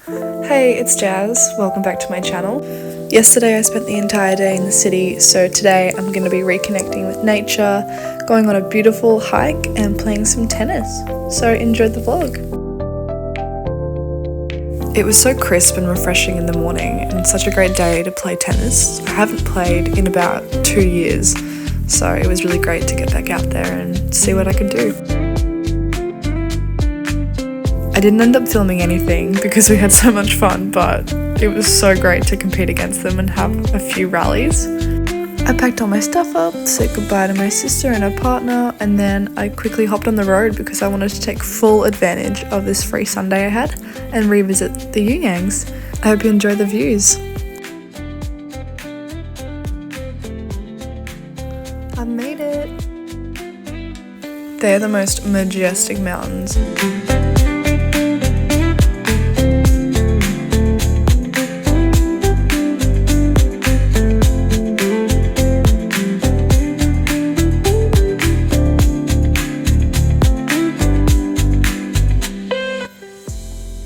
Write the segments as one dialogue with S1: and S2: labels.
S1: Hey, it's Jazz. Welcome back to my channel. Yesterday I spent the entire day in the city, so today I'm going to be reconnecting with nature, going on a beautiful hike and playing some tennis. So enjoy the vlog. It was so crisp and refreshing in the morning and such a great day to play tennis. I haven't played in about 2 years, so it was really great to get back out there and see what I could do. I didn't end up filming anything because we had so much fun, but it was so great to compete against them and have a few rallies. I packed all my stuff up, said goodbye to my sister and her partner, and then I quickly hopped on the road because I wanted to take full advantage of this free Sunday I had and revisit the Yuyangs. I hope you enjoy the views. I made it! They're the most majestic mountains.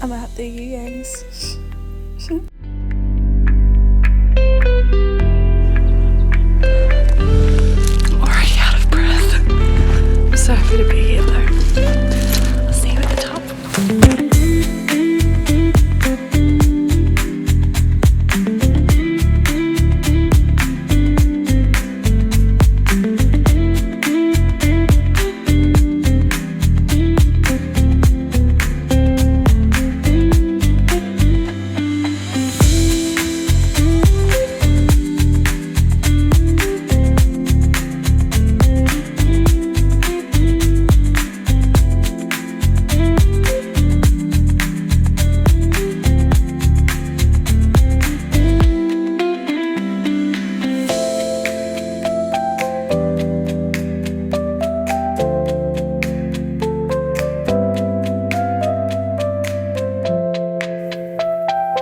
S1: I'm at the Yuyangs. I'm already out of breath. I'm so happy to be here though. I'll see you at the top.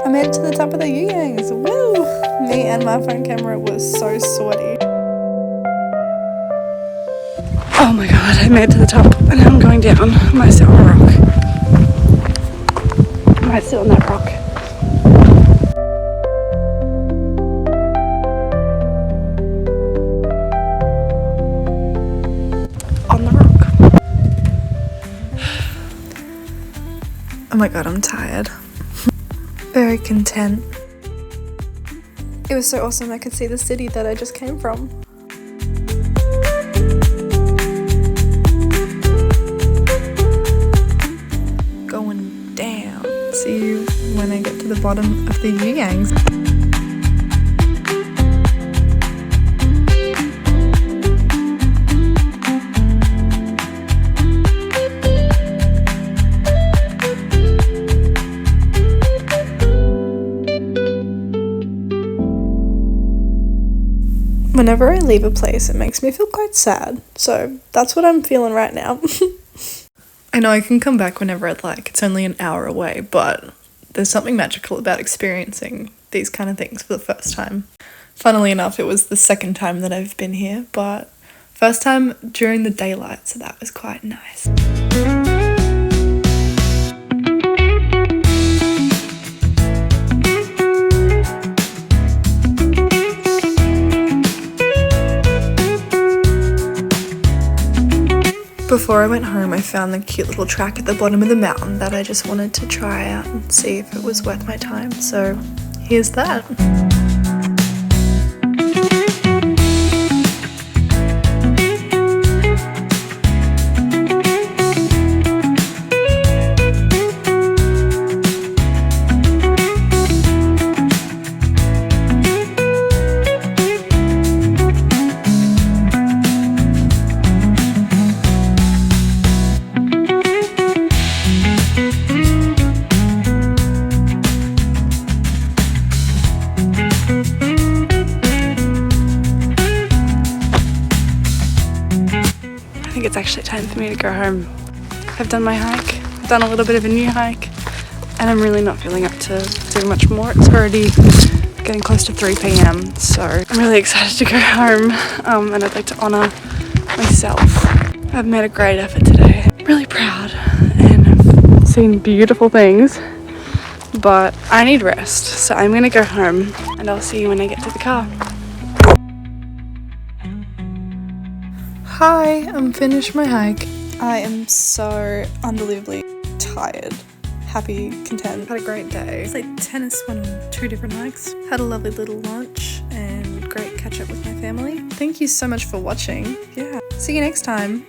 S1: I made it to the top of the Yuyangs, woo! Me and my phone camera was so sweaty. Oh my god, I made it to the top and now I'm going down. I might sit on a rock. I might sit on that rock. On the rock. Oh my god, I'm tired. Very content. It was so awesome I could see the city that I just came from. Going down. See you when I get to the bottom of the Yuyangs. Whenever I leave a place, it makes me feel quite sad, so that's what I'm feeling right now. I know I can come back whenever I'd like, it's only an hour away, but there's something magical about experiencing these kind of things for the first time. Funnily enough, it was the second time that I've been here, but first time during the daylight, so that was quite nice. Before I went home, I found the cute little track at the bottom of the mountain that I just wanted to try out and see if it was worth my time, so here's that. I think it's actually time for me to go home. I've done my hike, I've done a little bit of a new hike, and I'm really not feeling up to doing much more. It's already getting close to 3 p.m, so I'm really excited to go home, and I'd like to honour myself. I've made a great effort today. I'm really proud, and I've seen beautiful things.
S2: but I need rest, so I'm gonna go home and I'll see you when I get to the car.
S1: Hi, I'm finished my hike. I am so unbelievably tired, happy, content. Had a great day. Played tennis, went on 2 different hikes. Had a lovely little lunch and great catch up with my family. Thank you so much for watching. Yeah, see you next time.